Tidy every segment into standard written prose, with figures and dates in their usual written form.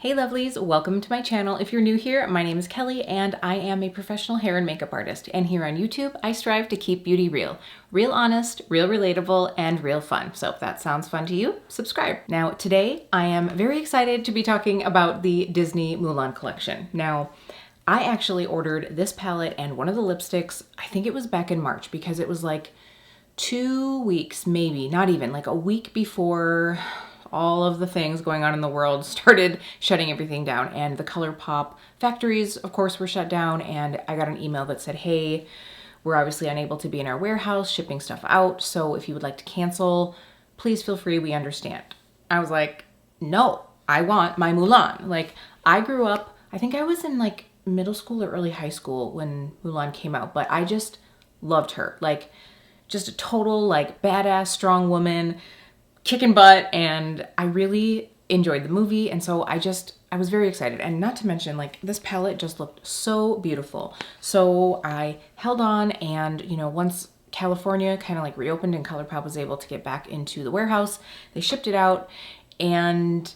Hey lovelies, welcome to my channel. If you're new here, my name is Kelly and I am a professional hair and makeup artist. And here on YouTube, I strive to keep beauty real. Real honest, real relatable, and real fun. So if that sounds fun to you, subscribe. Now today, I am very excited to be talking about the Disney Mulan collection. Now, I actually ordered this palette and one of the lipsticks, I think it was back in March, because it was like 2 weeks, maybe, not even, like a week before all of the things going on in the world started shutting everything down, and the Colourpop factories, of course, were shut down, and I got an email that said, hey, we're obviously unable to be in our warehouse shipping stuff out, so if you would like to cancel, please feel free, we understand. I was like, no, I want my Mulan. Like, I grew up, I think I was in like middle school or early high school when Mulan came out, but I just loved her. Like, just a total like badass, strong woman, kicking butt, and I really enjoyed the movie, and so I was very excited. And not to mention, like, this palette just looked so beautiful. So I held on, and you know, once California kind of like reopened and Colourpop was able to get back into the warehouse, they shipped it out, and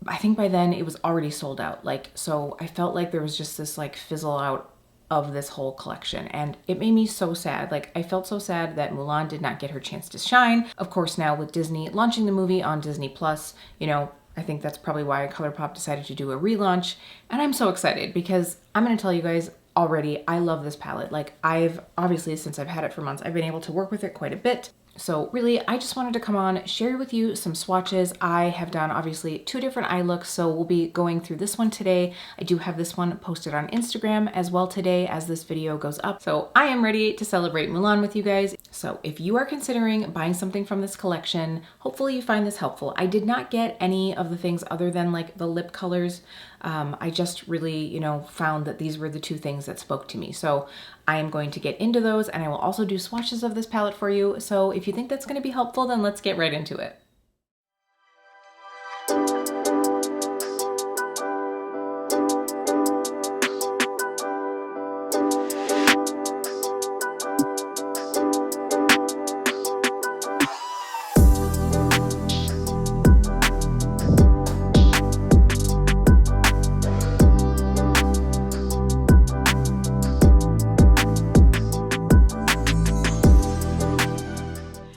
I think by then it was already sold out. Like, so I felt like there was just this like fizzle out of this whole collection, and it made me so sad. Like, I felt so sad that Mulan did not get her chance to shine. Of course, now with Disney launching the movie on Disney Plus, you know, I think that's probably why Colourpop decided to do a relaunch, and I'm so excited because I'm gonna tell you guys already, I love this palette. Like, I've obviously, since I've had it for months, I've been able to work with it quite a bit. So really, I just wanted to come on, share with you some swatches. I have done obviously 2 different eye looks, so we'll be going through this one today. I do have this one posted on Instagram as well today as this video goes up. So I am ready to celebrate Mulan with you guys. So if you are considering buying something from this collection, hopefully you find this helpful. I did not get any of the things other than like the lip colors. I just really, you know, found that these were the 2 things that spoke to me. So I am going to get into those, and I will also do swatches of this palette for you. So if you think that's going to be helpful, then let's get right into it.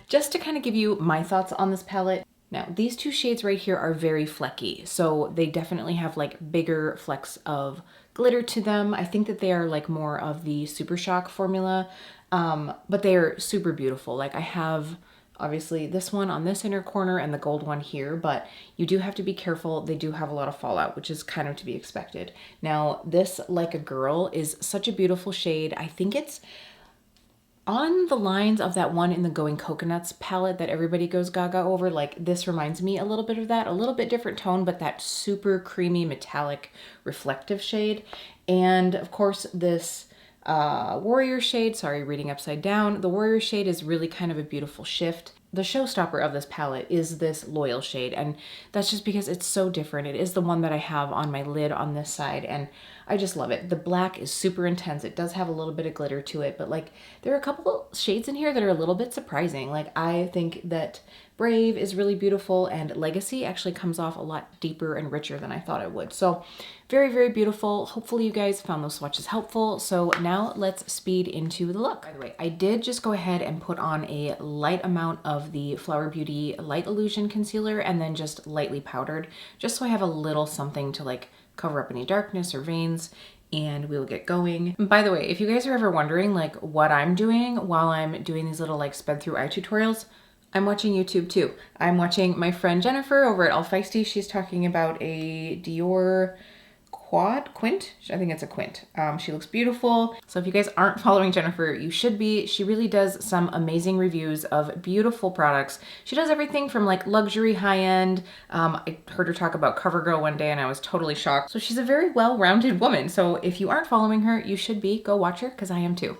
Just to kind of give you my thoughts on this palette. Now, these 2 shades right here are very flecky, so they definitely have like bigger flecks of glitter to them. I think that they are like more of the Super Shock formula, but they are super beautiful. Like, I have obviously this one on this inner corner and the gold one here, but you do have to be careful. They do have a lot of fallout, which is kind of to be expected. Now, this Like a Girl is such a beautiful shade. I think it's on the lines of that one in the Going Coconuts palette that everybody goes gaga over. Like, this reminds me a little bit of that, a little bit different tone, but that super creamy metallic reflective shade. And of course this Warrior shade, sorry, reading upside down, the Warrior shade is really kind of a beautiful shift. The showstopper of this palette is this Loyal shade, and that's just because it's so different. It is the one that I have on my lid on this side, and I just love it. The black is super intense. It does have a little bit of glitter to it, but like, there are a couple shades in here that are a little bit surprising. Like, I think that Brave is really beautiful, and Legacy actually comes off a lot deeper and richer than I thought it would. So very, very beautiful. Hopefully you guys found those swatches helpful. So now let's speed into the look. By the way, I did just go ahead and put on a light amount of the Flower Beauty Light Illusion Concealer, and then just lightly powdered, just so I have a little something to like cover up any darkness or veins, and we'll get going. By the way, if you guys are ever wondering like what I'm doing while I'm doing these little like sped through eye tutorials, I'm watching YouTube too. I'm watching my friend Jennifer over at Allfeisty. She's talking about a Dior Quint. I think it's a Quint. She looks beautiful. So if you guys aren't following Jennifer, you should be. She really does some amazing reviews of beautiful products. She does everything from like luxury, high-end. I heard her talk about CoverGirl one day and I was totally shocked. So she's a very well-rounded woman. So if you aren't following her, you should be. Go watch her, because I am too.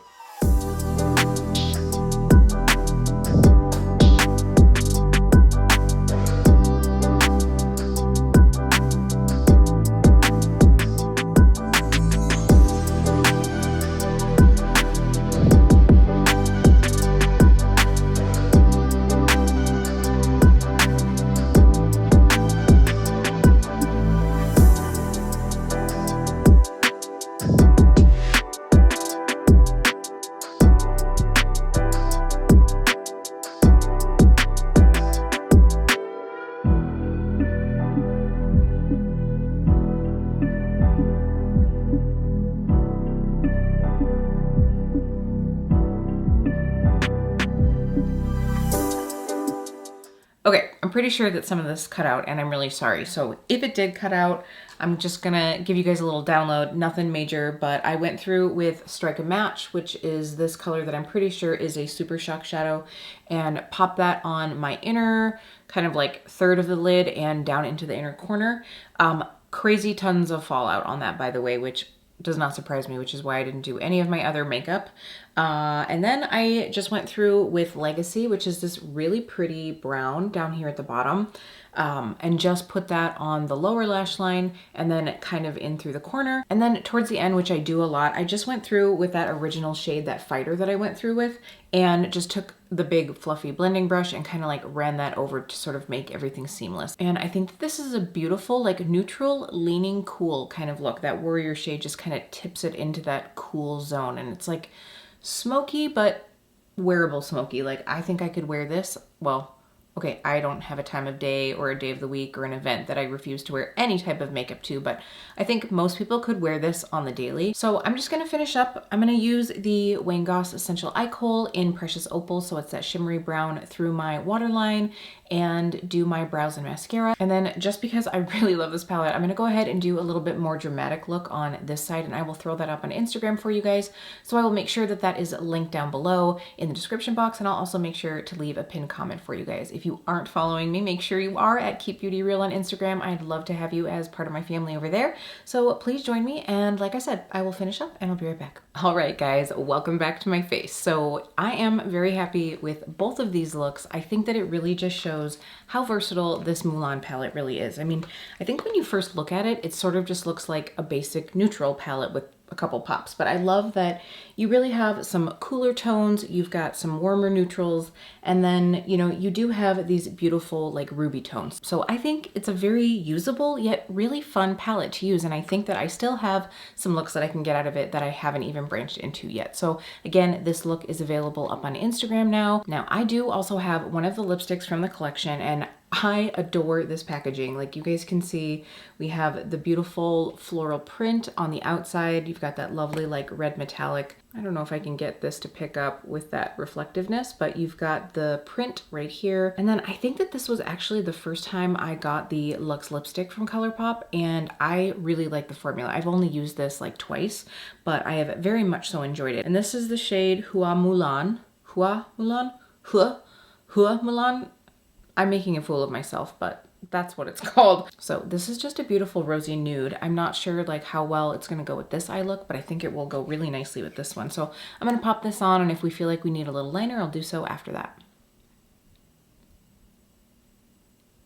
pretty sure that some of this cut out, and I'm really sorry. So if it did cut out, I'm just gonna give you guys a little download, nothing major, but I went through with Strike a Match, which is this color that I'm pretty sure is a Super Shock shadow, and popped that on my inner kind of like third of the lid and down into the inner corner. Crazy tons of fallout on that, by the way, which does not surprise me, which is why I didn't do any of my other makeup. And then I just went through with Legacy, which is this really pretty brown down here at the bottom, and just put that on the lower lash line and then kind of in through the corner. And then towards the end, which I do a lot, I just went through with that original shade, that Fighter that I went through with, and just took the big fluffy blending brush and kind of like ran that over to sort of make everything seamless. And I think that this is a beautiful, like neutral, leaning cool kind of look. That Warrior shade just kind of tips it into that cool zone. And it's like smoky, but wearable smoky. Like I think I could wear this, well, okay, I don't have a time of day or a day of the week or an event that I refuse to wear any type of makeup to, but I think most people could wear this on the daily. So I'm just gonna finish up. I'm gonna use the Wayne Goss Essential Eye Kohl in Precious Opal, so it's that shimmery brown, through my waterline and do my brows and mascara. And then just because I really love this palette, I'm gonna go ahead and do a little bit more dramatic look on this side, and I will throw that up on Instagram for you guys. So I will make sure that that is linked down below in the description box, and I'll also make sure to leave a pinned comment for you guys. If you aren't following me, make sure you are at Keep Beauty Real on Instagram. I'd love to have you as part of my family over there. So please join me, and like I said, I will finish up and I'll be right back. All right, guys, welcome back to my face. So I am very happy with both of these looks. I think that it really just shows how versatile this Mulan palette really is. I mean, I think when you first look at it, it sort of just looks like a basic neutral palette with a couple pops, but I love that you really have some cooler tones, you've got some warmer neutrals, and then, you know, you do have these beautiful like ruby tones. So I think it's a very usable yet really fun palette to use, and I think that I still have some looks that I can get out of it that I haven't even branched into yet. So again, this look is available up on Instagram now. Now I do also have one of the lipsticks from the collection, and I adore this packaging. Like you guys can see, we have the beautiful floral print on the outside. You've got that lovely like red metallic. I don't know if I can get this to pick up with that reflectiveness, but you've got the print right here. And then I think that this was actually the first time I got the Luxe lipstick from Colourpop, and I really like the formula. I've only used this like twice, but I have very much so enjoyed it. And this is the shade Hua Mulan. Hua Mulan? Hua Mulan? I'm making a fool of myself, but that's what it's called. So this is just a beautiful rosy nude. I'm not sure like how well it's gonna go with this eye look, but I think it will go really nicely with this one. So I'm gonna pop this on, and if we feel like we need a little liner, I'll do so after that.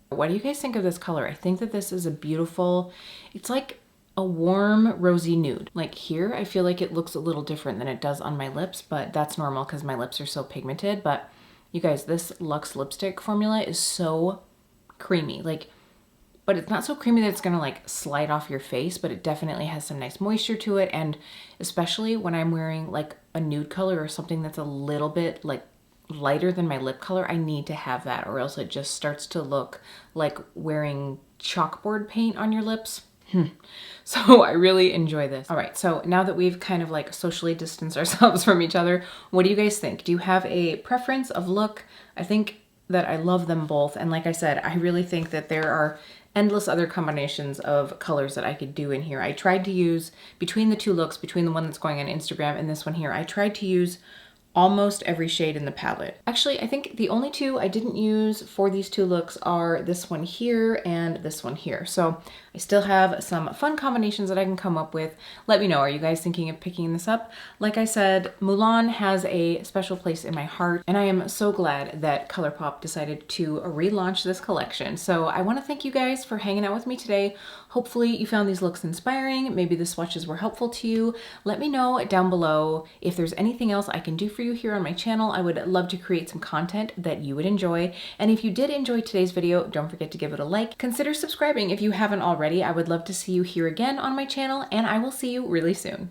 What do you guys think of this color? I think that this is a beautiful, it's like a warm rosy nude. Like here, I feel like it looks a little different than it does on my lips, but that's normal because my lips are so pigmented. But you guys, this Luxe lipstick formula is so creamy, like, but it's not so creamy that it's gonna like slide off your face, but it definitely has some nice moisture to it. And especially when I'm wearing like a nude color or something that's a little bit like lighter than my lip color, I need to have that, or else it just starts to look like wearing chalkboard paint on your lips. So I really enjoy this. All right, so now that we've kind of like socially distanced ourselves from each other, what do you guys think? Do you have a preference of look? I think that I love them both. And like I said, I really think that there are endless other combinations of colors that I could do in here. I tried to use, between the two looks, between the one that's going on Instagram and this one here, I tried to use almost every shade in the palette. Actually, I think the only two I didn't use for these two looks are this one here and this one here. So I still have some fun combinations that I can come up with. Let me know, are you guys thinking of picking this up? Like I said, Mulan has a special place in my heart, and I am so glad that Colourpop decided to relaunch this collection. So I want to thank you guys for hanging out with me today. Hopefully you found these looks inspiring. Maybe the swatches were helpful to you. Let me know down below if there's anything else I can do for you here on my channel. I would love to create some content that you would enjoy. And if you did enjoy today's video, don't forget to give it a like. Consider subscribing if you haven't already. I would love to see you here again on my channel, and I will see you really soon.